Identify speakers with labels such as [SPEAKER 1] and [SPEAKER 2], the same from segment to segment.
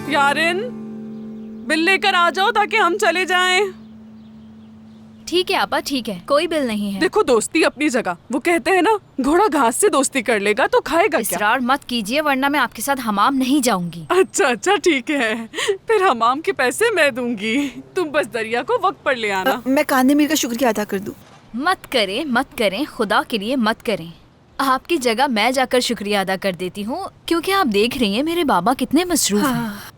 [SPEAKER 1] यारिन, bill लेकर आ जाओ ताकि हम चले जाएं।
[SPEAKER 2] ठीक है आपा, ठीक है, कोई बिल नहीं है।
[SPEAKER 1] देखो दोस्ती अपनी जगह, वो कहते हैं ना घोड़ा घास से दोस्ती कर लेगा तो खाएगा क्या।
[SPEAKER 2] इसरार मत कीजिए वरना मैं आपके साथ हमाम नहीं जाऊंगी।
[SPEAKER 1] अच्छा ठीक है, फिर हमाम के पैसे मैं दूंगी, तुम बस दरिया को वक्त पर ले आना।
[SPEAKER 3] मैं कान्हे मीर का शुक्रिया अदा कर दूं।
[SPEAKER 2] मत करें, खुदा के लिए मत करें। आपकी जगह मैं जाकर शुक्रिया अदा कर देती हूँ, क्योंकि आप देख रही हैं मेरे बाबा कितने मसरूफ हैं।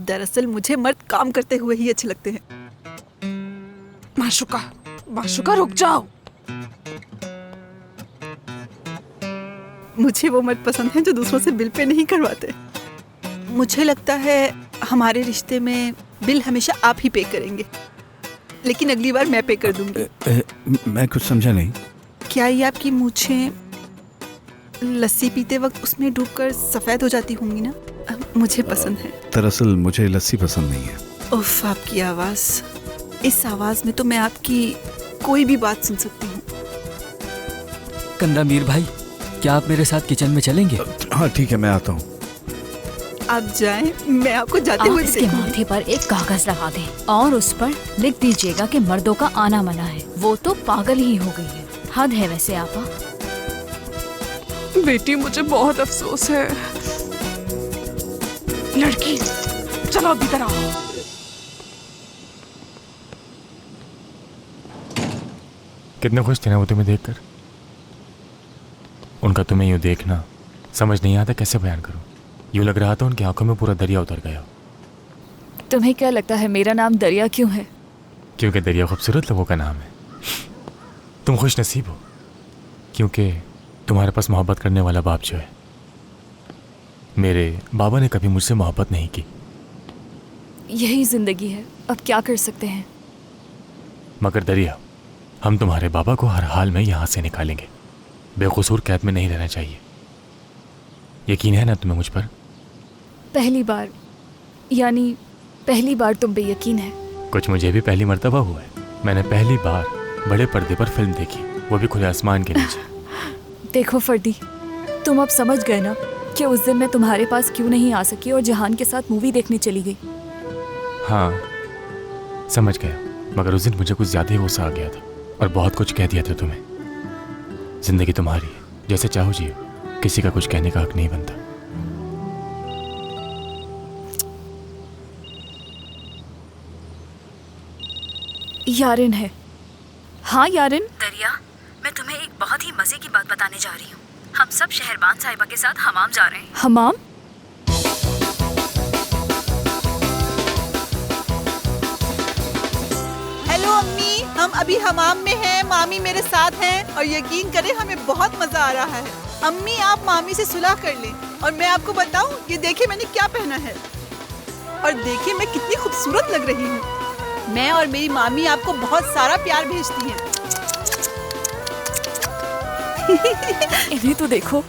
[SPEAKER 3] दरअसल मुझे मर्द काम करते हुए ही अच्छे लगते हैं।
[SPEAKER 1] माशुका रुक जाओ।
[SPEAKER 3] मुझे वो मर्द पसंद हैं जो दूसरों से बिल पे नहीं करवाते। मुझे लगता है हमारे रिश्ते में बिल हमेशा आप ही पे करेंगे, लेकिन अगली बार मैं पे कर दूंगी।
[SPEAKER 4] मैं कुछ समझा नहीं।
[SPEAKER 3] क्या ये आपकी मूछें लस्सी पीते वक्त उसमें डूबकर सफेद हो जाती होंगी ना? मुझे पसंद है।
[SPEAKER 4] दरअसल मुझे लस्सी पसंद नहीं है।
[SPEAKER 3] उफ, आपकी आवाज, इस आवाज में तो मैं आपकी कोई भी बात सुन सकती हूँ।
[SPEAKER 5] कंदा मीर भाई, क्या आप मेरे साथ किचन में चलेंगे?
[SPEAKER 4] हाँ ठीक है, मैं आता हूँ।
[SPEAKER 3] आप जाएं, मैं आपको जाते
[SPEAKER 2] आप
[SPEAKER 3] हुए
[SPEAKER 2] इसके
[SPEAKER 3] देखूंगी।
[SPEAKER 2] माथे पर एक कागज लगा दें और उस पर लिख दीजिएगा कि मर्दों का आना मना है। वो तो पागल ही हो गई है। हद है वैसे आपा।
[SPEAKER 1] बेटी मुझे बहुत अफसोस है। लड़की चलो भीतर आओ।
[SPEAKER 6] कितने खुश थे ना वो तुम्हें देखकर। उनका तुम्हें यूं देखना समझ नहीं आता कैसे बयान करूं। यूं लग रहा था उनकी आंखों में पूरा दरिया उतर गया।
[SPEAKER 2] तुम्हें क्या लगता है मेरा नाम दरिया क्यों है?
[SPEAKER 6] क्योंकि दरिया खूबसूरत लोगों का नाम है। तुम खुश नसीब हो क्योंकि तुम्हारे पास मोहब्बत करने वाला बाप जो है। मेरे बाबा ने कभी मुझसे मोहब्बत नहीं की।
[SPEAKER 2] यही जिंदगी है, अब क्या कर सकते हैं।
[SPEAKER 6] मगर दरिया, हम तुम्हारे बाबा को हर हाल में यहाँ से निकालेंगे। बेकसूर कैद में नहीं रहना चाहिए। यकीन है ना तुम्हें मुझ पर?
[SPEAKER 2] पहली बार तुम पे यकीन है।
[SPEAKER 6] कुछ मुझे भी पहली मर्तबा हुआ है। मैंने पहली बार बड़े पर्दे पर फिल्म देखी, वो भी खुले आसमान के नीचे।
[SPEAKER 2] देखो फर्दी, तुम अब समझ गए ना कि उस दिन मैं तुम्हारे पास क्यों नहीं आ सकी और जहान के साथ मूवी देखने चली गई।
[SPEAKER 6] हाँ समझ गया, मगर उस दिन मुझे कुछ ज़्यादा ही गुस्सा आ गया था और बहुत कुछ कह दिया था तुम्हें। जिंदगी तुम्हारी है, जैसे चाहो जियो, किसी का कुछ कहने का हक नहीं बनता।
[SPEAKER 2] यारिन है। हाँ यारिन। दरिया, मैं तुम्हें एक बहुत ही मजे की बात बताने जा रही हूँ। हम सब शहरबान साहिबा के साथ हमाम जा रहे हैं। हमाम?
[SPEAKER 3] हेलो अम्मी, हम अभी हमाम में हैं। मामी मेरे साथ हैं और यकीन करें हमें बहुत मजा आ रहा है। अम्मी आप मामी से सुलह कर लें और मैं आपको बताऊं, ये देखिए मैंने क्या पहना है और देखिए मैं कितनी खूबसूरत लग रही हूँ। मैं और मेरी मामी आपको बहुत सारा प्यार भेजती हैं।
[SPEAKER 2] इन्हें तो देखो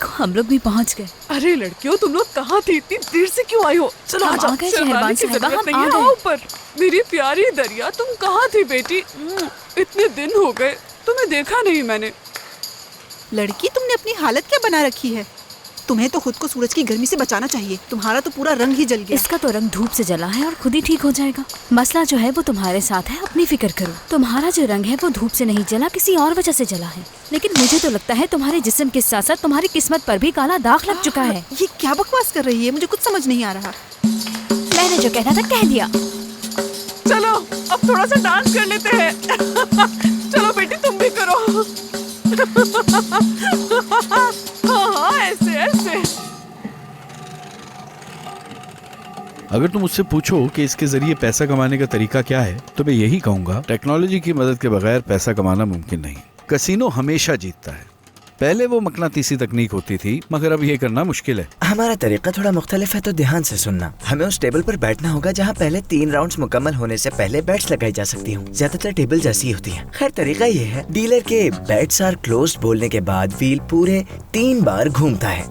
[SPEAKER 2] हम लोग भी पहुँच गए।
[SPEAKER 1] अरे लड़कियों, तुम लोग कहाँ थी? इतनी देर से क्यों आई हो? चलो
[SPEAKER 2] हम
[SPEAKER 1] आ जाओ।
[SPEAKER 2] आ गए
[SPEAKER 1] शर्माने की
[SPEAKER 2] शहरबान साहिबा,
[SPEAKER 1] जरूरत
[SPEAKER 2] हम
[SPEAKER 1] नहीं
[SPEAKER 2] आ
[SPEAKER 1] है।
[SPEAKER 2] गए।
[SPEAKER 1] आओ ऊपर। मेरी प्यारी दरिया, तुम कहाँ थी बेटी? इतने दिन हो गए, तुम्हें देखा नहीं मैंने।
[SPEAKER 3] लड़की, तुमने अपनी हालत क्या बना रखी है? तुम्हें तो खुद को सूरज की गर्मी से बचाना चाहिए। तुम्हारा तो पूरा रंग ही जल गया।
[SPEAKER 2] इसका तो रंग धूप से जला है और खुद ही ठीक हो जाएगा। मसला जो है वो तुम्हारे साथ है, अपनी फिक्र करो। तुम्हारा जो रंग है वो धूप से नहीं जला, किसी और वजह से जला है। लेकिन मुझे तो लगता है तुम्हारे जिस्म के साथ साथ तुम्हारी किस्मत पर भी काला दाग लग चुका है।
[SPEAKER 3] ये क्या बकवास कर रही है? मुझे कुछ समझ नहीं आ रहा।
[SPEAKER 2] मैंने जो कहना था कह दिया।
[SPEAKER 1] चलो अब थोड़ा सा डांस कर लेते हैं। चलो बेटी तुम भी करो। हाँ ऐसे ऐसे।
[SPEAKER 4] अगर तुम मुझसे पूछो कि इसके जरिए पैसा कमाने का तरीका क्या है, तो मैं यही कहूंगा, टेक्नोलॉजी की मदद के बगैर पैसा कमाना मुमकिन नहीं। कसिनो हमेशा जीतता है। पहले वो मकनातीसी तकनीक होती थी, मगर अब ये करना मुश्किल है।
[SPEAKER 7] हमारा तरीका थोड़ा मुख्तलिफ है, तो ध्यान से सुनना। हमें उस टेबल पर बैठना होगा जहाँ पहले 3 राउंड्स मुकम्मल होने से पहले बैट्स लगाई जा सकती हूँ। ज्यादातर टेबल जैसी होती है। खैर तरीका ये है, डीलर के बैट्स आर क्लोज्ड बोलने के बाद व्हील पूरे 3 बार घूमता है।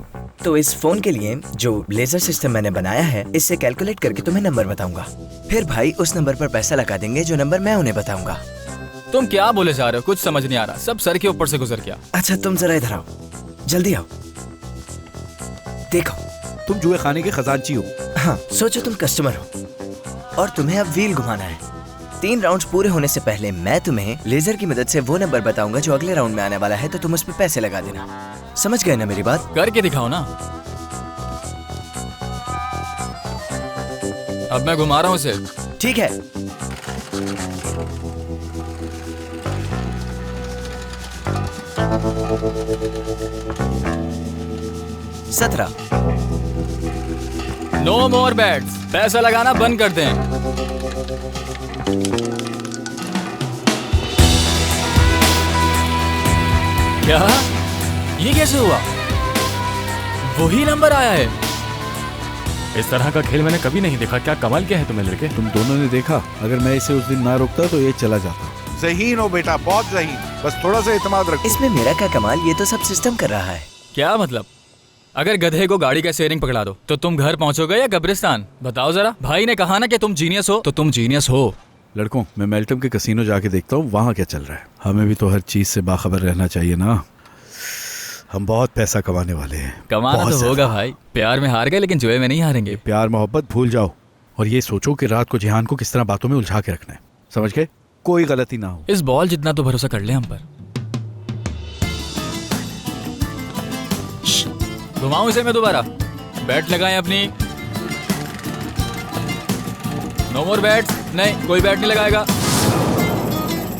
[SPEAKER 7] तो इस फोन के लिए जो लेजर सिस्टम मैंने बनाया है, इससे कैलकुलेट करके तुम्हें नंबर बताऊंगा। फिर भाई उस नंबर पर पैसा लगा देंगे जो नंबर मैं उन्हें बताऊंगा।
[SPEAKER 5] तुम क्या बोले जा रहे हो? कुछ समझ नहीं आ रहा। सब सर के ऊपर से गुजर गया।
[SPEAKER 7] अच्छा तुम जरा इधर आओ, जल्दी आओ। देखो
[SPEAKER 4] तुम जुए खाने के खजांची हो।
[SPEAKER 7] हाँ, सोचो तुम कस्टमर हो और तुम्हें अब व्हील घुमाना है। 3 राउंड्स पूरे होने से पहले मैं तुम्हें लेजर की मदद से वो नंबर बताऊंगा जो अगले राउंड में आने वाला है, तो तुम उस पे पैसे लगा देना। समझ गए ना मेरी बात?
[SPEAKER 5] करके दिखाओ ना। अब मैं घुमा रहा हूँ उसे।
[SPEAKER 7] ठीक है। $17।
[SPEAKER 5] नो मोर बैट्स, पैसा लगाना बंद कर दें। क्या? ये कैसे हुआ? वही नंबर आया है।
[SPEAKER 6] इस तरह का खेल मैंने कभी नहीं देखा। क्या कमाल क्या है तुम्हें लड़के?
[SPEAKER 4] तुम दोनों ने देखा, अगर मैं इसे उस दिन ना रोकता तो ये चला जाता। ज़हीन हो बेटा, बहुत ज़हीन। बस थोड़ा सा इत्मीनान रखो।
[SPEAKER 7] इसमें मेरा क्या कमाल, ये तो सब सिस्टम कर रहा है।
[SPEAKER 5] क्या मतलब? अगर गधे को गाड़ी का स्टीयरिंग पकड़ा दो तो तुम घर पहुंचोगे या कब्रिस्तान? बताओ जरा। भाई ने कहा ना कि तुम जीनियस हो, तो तुम जीनियस हो।
[SPEAKER 4] लड़कों, मैं मेल्टम के कसीनो जाके देखता हूँ वहाँ क्या चल रहा है। हमें भी तो हर चीज से बाखबर रहना चाहिए ना। हम बहुत पैसा कमाने वाले हैं।
[SPEAKER 5] कमाना तो होगा भाई। प्यार में हार गए लेकिन जुए में नहीं हारेंगे।
[SPEAKER 4] प्यार मोहब्बत भूल जाओ और ये सोचो कि रात को जिहान को किस तरह बातों में उलझा के रखना है। समझ गए? कोई गलती ना हो।
[SPEAKER 5] इस बॉल जितना तो भरोसा कर ले हम पर। घुमाऊं इसे मैं दोबारा? बैट लगाएं अपनी। नो मोर बैट्स। नहीं, कोई बैट नहीं लगाएगा।